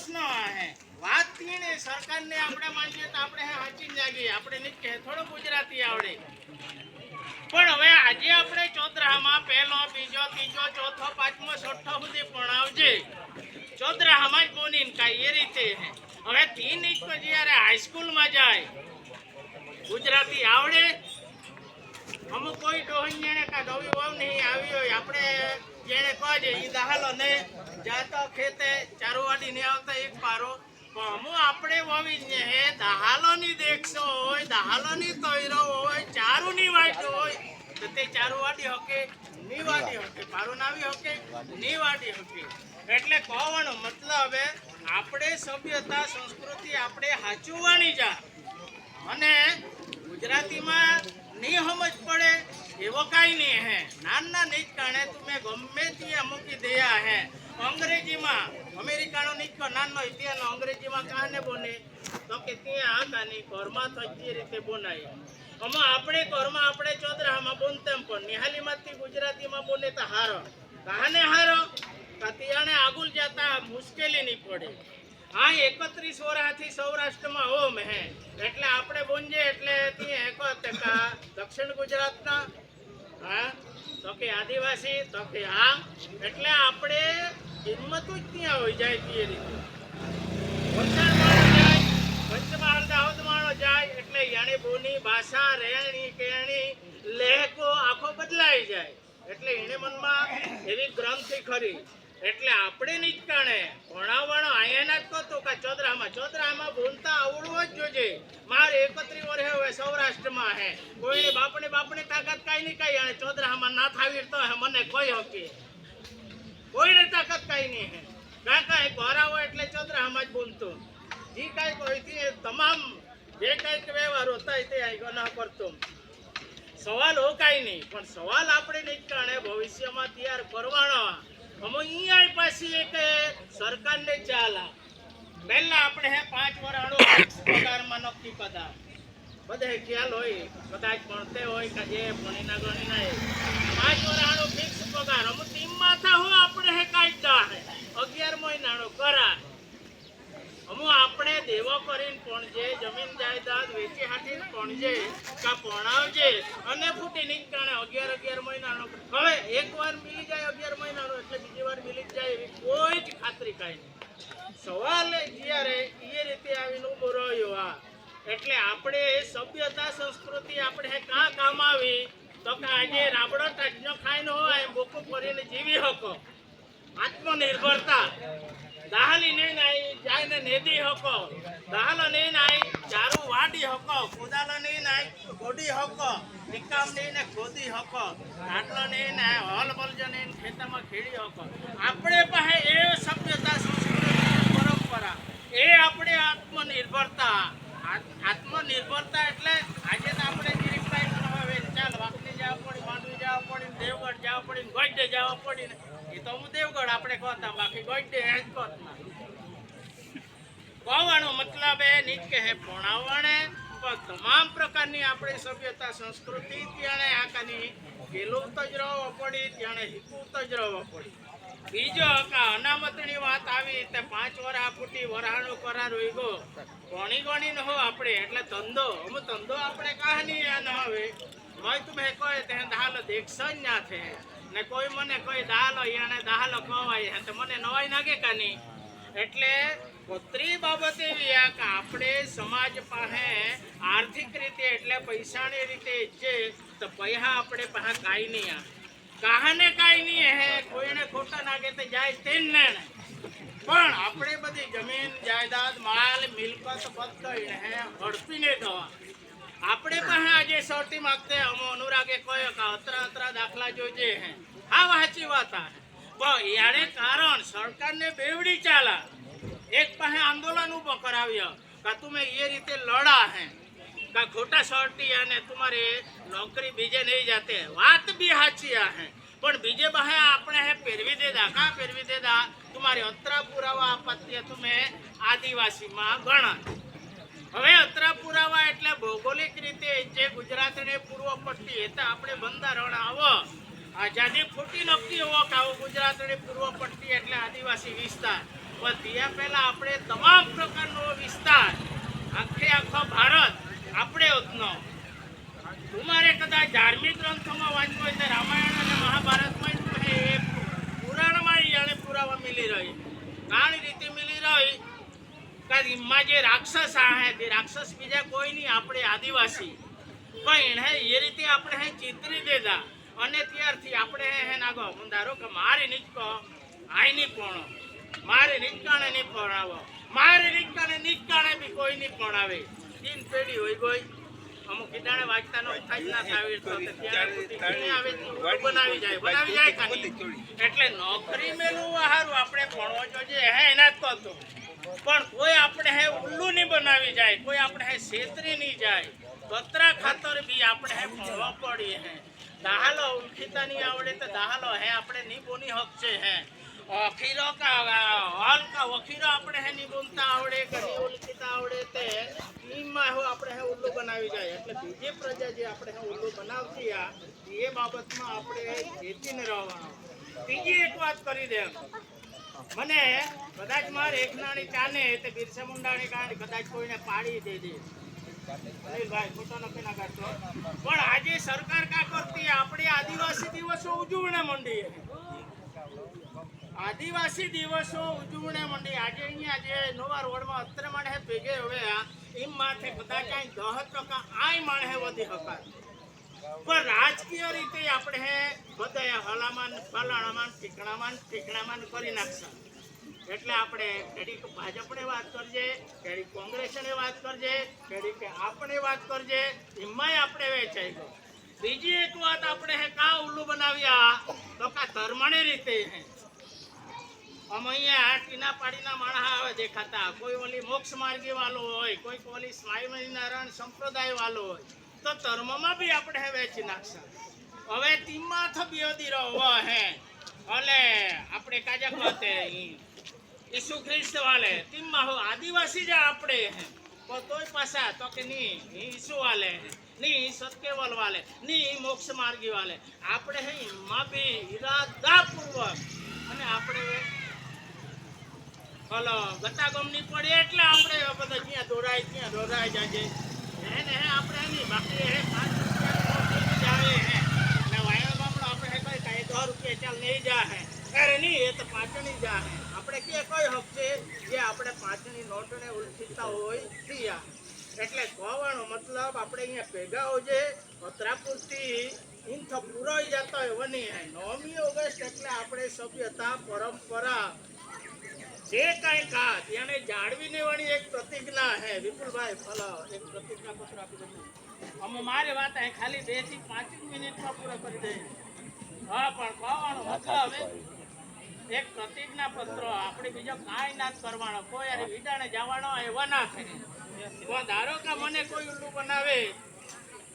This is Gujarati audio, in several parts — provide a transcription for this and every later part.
પ્રશ્ન હે વાત થઈને સરકારને આપણે માનીએ તો આપણે હાચી જાગીએ આપણે નહીં કે થોડો ગુજરાતી આવડે પણ હવે આજે આપણે ચોતરામાં પહેલો બીજો ત્રીજો ચોથો પાંચમો છઠ્ઠો સુધી ભણાવજે ચોતરામાં જ બોલીને કાંઈ એ રીતે હે હવે તીન ઇંચકો જ્યારે હાઈસ્કૂલમાં જાય ગુજરાતી આવડે અમુક કોઈ ડોહીને કા ડોવી વાવ નહીં આવી હોય આપણે જેને કહે એ દહાલો ને જાતો ખેતે ચારુવાડી ને આવતા એક પારો પણ આપણે વાવી હે દહાલોની દેખશો હોય દહાલોની તોયરો હોય ચારુની વાટ હોય તો તે ચારુવાડી હકે નીવાડી હકે પારો નાવી હકે નીવાડી હકે એટલે કહેવાનો મતલબ આપણે સભ્યતા સંસ્કૃતિ આપણે હાચવવાની જા અને ગુજરાતીમાં નહીં સમજ પડે એવો કાંઈ નહીં હે નાના નહીં કારણે તમે ગમે ત્યાં મૂકી દયા હે અંગ્રેજીમાં અમેરિકાનો નીચો નાનો ઇતિહાસનો અંગ્રેજીમાં કાને બોને તો કે ત્યાં કાની ઘરમાં તો જે રીતે બોનાય આમાં આપણે ઘરમાં આપણે ચોતરામાં બોનતેમ પણ નિહાલીમાંથી ગુજરાતીમાં બોલે તો હારો કાને હારો કતિયાને આગુલ જતા મુશ્કેલી નહીં પડે હા 31 વર્ષથી સૌરાષ્ટ્રમાં ઓમ હે એટલે આપણે બોંજે એટલે ત્યાં દક્ષિણ ગુજરાતના હા તો કે આદિવાસી તો કે હા એટલે આપણે હિંમત જ ત્યાં હોય જાય તે રીતે પંચમહાલ દાહોદ માણો જાય એટલે યાની બોની ભાષા રહેણી કેણી લહેકો આખો બદલાઈ જાય એટલે એને મનમાં એવી ગ્રંથિ ખરી એટલે આપણે નહીં કાણે ભણાવવાનો આયાના જ કહતો કે ચોતરામાં બોલતા આવડવું જ જોજે મારે 31 વર્ષે હવે સૌરાષ્ટ્રમાં હે કોઈ બાપને તાકાત કાંઈ નહીં કાંઈ અને ચોતરામાં ના થાવી તો મને કોઈ હકી કોઈને તાકાત કાંઈ નહીં હે કાંઈ ઘોરા હોય એટલે ચોતરામાં જ બોલતો જે કાંઈ કોઈ તમામ જે કાંઈક વ્યવહાર હોતા તે ના કરતો સવાલ હો કાંઈ નહીં પણ સવાલ આપણે નહીં કારણે ભવિષ્યમાં તૈયાર કરવાનો અમે અહીંયા પાછી એક સરકારને ચાલા પહેલા આપણે 5 વર્ષ પગારમાં નક્કી કરતા બધે ખ્યાલ હોય કદાચ ભણતે હોય કે જે ભણીના ગણીના 5 વર્ષ ફિક્સ પગાર અમે ટીમમાં થા હો આપણે હે કાયદા હે 11 મહિનાનો કરાર અમુ આપણે દેવો કરીને પણજે જમીન જાયદાદ વેચી હાટીને પણજે કા પણાવજે અને ફૂટી નીકળે 11 મહિનાનો હવે એકવાર મિલી જાય 11 મહિનાનો એટલે બીજી વાર મિલી જાય એવી કોઈ જ ખાતરી કાંઈ નહીં સવાલ જ્યારે એ રીતે આવીને ઉભો રહ્યો આ એટલે આપણે સભ્યતા સંસ્કૃતિ આપણે કામ આવી તો કે આજે રાબડો ટચનો ખાઈને હોય બોકો ફરીને જીવી શકો આત્મનિર્ભરતા દાહલી નહીં નાઈ જાયને નેદી હકો દાહલો નહીં નાઈ ચારુ વાડી હકો કુદાલો નહીં નાઈ કોડી હકો નિકામ નહીં ખોદી હકો આટલો નહીં નાઈ હલ બલજો નહીં ખેતરમાં ખેડી હકો આપણે પાસે એ સભ્યતા સંસ્કૃતિ પરંપરા એ આપણે આત્મનિર્ભરતા એટલે આજે તો આપણે જીરીકભાઈ હવે ચાલ વાકડી જવા પડી માંડવી જવા પડી દેવગઢ જવા પડી ગોઈડે જવા પડી ને એ તો હું દેવગઢ આપણે કહેતા બાકી ગોઈડે હે જ કહેવાનો મતલબ એ નહીં કે હે ભણાવવાને પણ તમામ પ્રકારની આપણે સભ્યતા સંસ્કૃતિ ત્યાં આકાની પેલું જ રહેવો પડી ત્યાં શીખવું જ રહેવો પડી બીજો અનામતની વાત આવી તે 5 વર્ષ ફૂટી વરાણો કરાર હોય ગો ગણી ન હો આપણે એટલે ધંધો આપણે કહાની ન હવે હોય તમે કહે તે દાહલો દેખશો જ ના છે ને કોઈ મને કોઈ દાહલો એને દાહલો કહેવાય તો મને નવાઈ નાગે કાની એટલે પોતરી બાબત એવી કે આપણે સમાજ પાસે આર્થિક રીતે એટલે પૈસાની રીતે છે તો પૈસા આપણે પાસે કાંઈ નહીં આવે કાહાને કાંઈ નહીં હે કોઈને ખોટા નાગે તો જાય તે ને પણ આપણે બધી જમીન જાયદાદ માલ મિલકત બધું હે હડપીને દવા આપણે પાસે આજે સૌથી માગતે અમો અનુરાગે કહ્યો કે અતરા દાખલા જોજે હે આ સાચી વાત આ પણ યારે કારણ સરકારને બેવડી ચાલા એક પાસે આંદોલન ઉભો કરાવ્યો કે તમે એ રીતે લડા હે का खोटा शॉर्टी है तुम्हारे नौकरी बीजे नहीं जाते बात भी साची है पण बीजे बहे आपने है पेरवी देदा का पेरवी देदा तुम्हारे अतरा पुरावा आपत्ति तुम्हें आदिवासी में गणा હવે અતરા પુરાવા એટલે ભૌગોલિક રીતે જે ગુજરાતને પૂર્વ પટ્ટી એટલે આપણે બંધારણ આવો આઝાદી ખોટી નક્કી હોવો કે આવો ગુજરાતની પૂર્વ પટ્ટી એટલે આદિવાસી વિસ્તાર પણ ત્યાં પહેલા આપણે તમામ પ્રકારનો વિસ્તાર આખો ભારત આપણે હોતનો તમારે કદાચ ધાર્મિક ગ્રંથોમાં વાંચવું હોય તો રામાયણ અને મહાભારતમાં શું છે એ પુરાણમાં જાણે પુરાવા મિલી રહી કારણ રીતે મિલી રહી કે એમાં જે રાક્ષસ આ તે રાક્ષસ બીજા કોઈ નહીં આપણે આદિવાસી પણ હે એ રીતે આપણે હે ચિતરી દેતા અને ત્યારથી આપણે હે નાગો ધારો કે મારી નીચકો આઈ નહીં પોણો મારે નિકાણે નહીં પણાવો મારે નિકાણે બી કોઈ નહીં પણાવે તીન પેઢી હોય કોઈ અમુક કીડાણે વાંચતા નો થાય ના થાય તો ત્યારે આવે બનાવી જાય કાની એટલે નોકરી મેલું હારું આપણે ભણવો જોઈએ હે એના જ તો પણ કોઈ આપણે હે ઉલ્લુ નહીં બનાવી જાય કોઈ આપણે હે છેતરી નહીં જાય કતરા ખાતર બી આપણે હે ભણવા પડીએ હે દાહાલો ઉલખીતા નહીં આવડે તો દાહાલો હે આપણે નહીં બોની હક છે હે વખીરો વખીરો આપણે હે નહીં બોલતા આવડે કે નહીં ઓળખીતા આવડે તે નીમમાં આપણે હે ઉલ્લુ બનાવી જાય એટલે બીજી પ્રજા જે આપણે હે ઉલ્લુ બનાવતી આ એ બાબતમાં આપણે ચેતીને રહેવાનું બીજી એક વાત કરી દે મને કદાચ મારે એક નાની ચાને તે બિરસા મુંડાની કારણે કદાચ કોઈને પાડી દે દે ભાઈ ખોટો નથી ના કરતો પણ આજે સરકાર કા કરતી આપણે આદિવાસી દિવસો ઉજવણે મંડી આદિવાસી દિવસો ઉજવણે મંડી આજે અહીંયા જે નવા રોડમાં અત્રે માણસે ભેગે હવે એમ માથે કદાચ 10% આય માણસે વધી હકાર પણ રાજકીય રીતે આપણે હે બધા હલામાન ફલાણામાન ઠીકણામાન કરી નાખશે એટલે આપણે કેડી ભાજપને વાત કરજે કેડી કોંગ્રેસને વાત કરજે કેડી કે આપણે વાત કરજે એમાંય આપણે વેચાઈ ગયો બીજી એક વાત આપણે હે કા ઉલ્લુ બનાવ્યા તો કા ધર્મની રીતે હે અહીંયા ટીના પાડીના માણસ આવે દેખાતા કોઈ ઓલી મોક્ષ માર્ગી વાળો હોય કોઈ ઓલી સ્વામિનારાયણ સંપ્રદાય વાળો હોય તો ધર્મમાં બી આપણે હે વેચી નાખશે હવે તીમાં થબીઓદી રહો હે એટલે આપણે કાજા કહતે ઈસુ ખ્રિસ્ત વાલે તીમાં હો આદિવાસી જ આપણે હે તો તોય પાછા તો કે નહીં ઈસુ વાલે નહીં સત્યવલ વાલે નહીં મોક્ષ માર્ગી વાલે આપણે હે માં બી ઈરાદાપૂર્વક અને આપણે હલો ગતાગમની પડે એટલે આપણે બધા જ્યાં દોરાય જાજે એને હે આપણે નહીં બાકી હે 5 રૂપિયા જાવે હે ને વાયર બાપડો આપણે હે કઈ 10 રૂપિયા ચાલ નહીં જા હે અરે નહીં એ તો પાછળની જા હે આપણે કે કોઈ હક છે જે આપણે પાછળની નોટને ઉલખીતા હોય થયા એટલે કહેવાનો મતલબ આપણે અહીંયા ભેગા હોજે અત્રાપુરથી ઇન્થ પૂરાઈ જતા હોય વની 9મી ઓગસ્ટ એટલે આપણે સભ્યતા પરંપરા જે કાંઈ કા તેને જાળવી લેવાની એક પ્રતિજ્ઞા હે વિપુલભાઈ ફલો એક પ્રતિજ્ઞા પત્ર આપી દીધું અમે મારી વાત હે ખાલી 2 થી 5 મિનિટમાં પૂરા કરી દઈએ હા પણ કહેવાનો મતલબ એક પ્રતિજ્ઞા પત્ર આપણે બીજો કાંઈ ના કરવાનો કોઈ અરે વિડાણે જવાનો એવા ના થાય ધારો કે મને કોઈ ઉલ્લુ બનાવે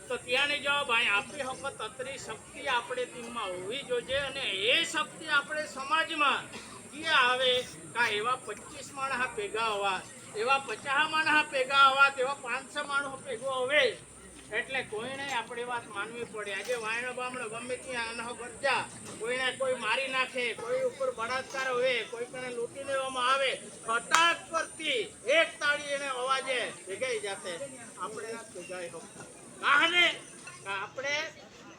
તો ત્યાંની જવાબ અહીં આપણી હકત અત્રી શક્તિ આપણે ટીમમાં હોવી જોઈએ અને એ શક્તિ આપણે સમાજમાં ક્યાં આવે કા એવા 25 માણસ ભેગા હોવા એવા 50 માણસ ભેગા હોવા તેવા 500 માણસ ભેગો હવે એટલે કોઈને આપણી વાત માનવી પડે આજે વાયણો બામણો ગમે ત્યાં અનહ ગરજા કોઈને કોઈ મારી નાખે કોઈ ઉપર બળાત્કાર હોય કોઈ કને લૂંટી લેવામાં આવે ફટાક કરતી એક તાળી એને અવાજે ભેગાઈ જાતે આપણે ના ભેગાઈ હો કાહને આપણે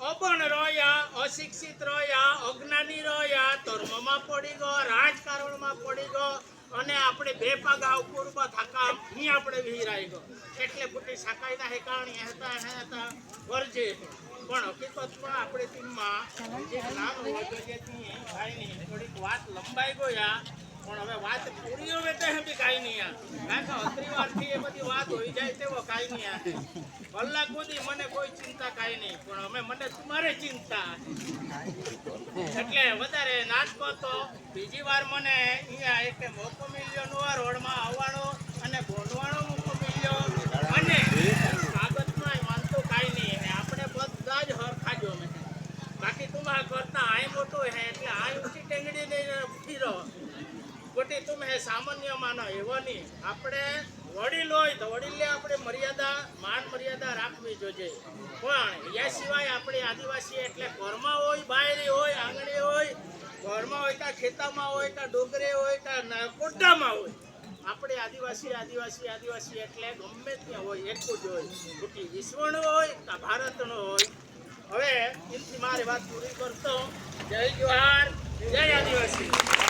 અબણ રહ્યા અશિક્ષિત રહ્યા અજ્ઞાની રહ્યા ધર્મમાં પડી ગયો રાજકારણમાં પડી ગયો અને આપણે બે પગા ઉપર થાકા અહીં આપણે વિહીરાઈ ગયો એટલે બુટી સાકાઈના હેકાણી હતા વર્જે પણ હકીકતમાં આપણે ટીમમાં જે નામ હોય તો જે ભાઈની થોડીક વાત લંબાઈ ગયા પણ હવે વાત પૂરી હવે તો બી કાંઈ નહીં કારણ કે અત્રીવારથી એ બધી વાત હોઈ જાય તેવો કાંઈ નહીં કલાક સુધી મને કોઈ ચિંતા કાંઈ નહીં પણ હવે મને તમારે ચિંતા એટલે વધારે નાચકો તો બીજી વાર મને અહીંયા એક મોકો મળ્યો નવા રોડમાં આવવાનો અને બોલવાનો મોકો મળ્યો અને કાગળમાં માનતો કાંઈ નહીં અને આપણે બધા જ હરખાજો અમે બાકી તમારા કરતા આય મોટો હે એટલે આ ઊંચી ટેંગડી લઈને ઉભી રહો ખોટી તમે સામાન્ય માનો એવો નહીં આપણે વડીલ હોય તો વડીલે આપણે માન મર્યાદા રાખવી જોઈએ પણ એ સિવાય આપણે આદિવાસી એટલે ઘરમાં હોય બહાર હોય આંગણે હોય ઘરમાં હોય કાં ખેતામાં હોય કાં ડોંગરે હોય કાં કોટામાં હોય, આપણે આદિવાસી આદિવાસી આદિવાસી એટલે ગમે ત્યાં હોય એક જ હોય, ખોટી વિશ્વનો હોય કાં ભારતનો હોય. હવે એમથી મારી વાત પૂરી કરતો. જય જવાહર, જય આદિવાસી.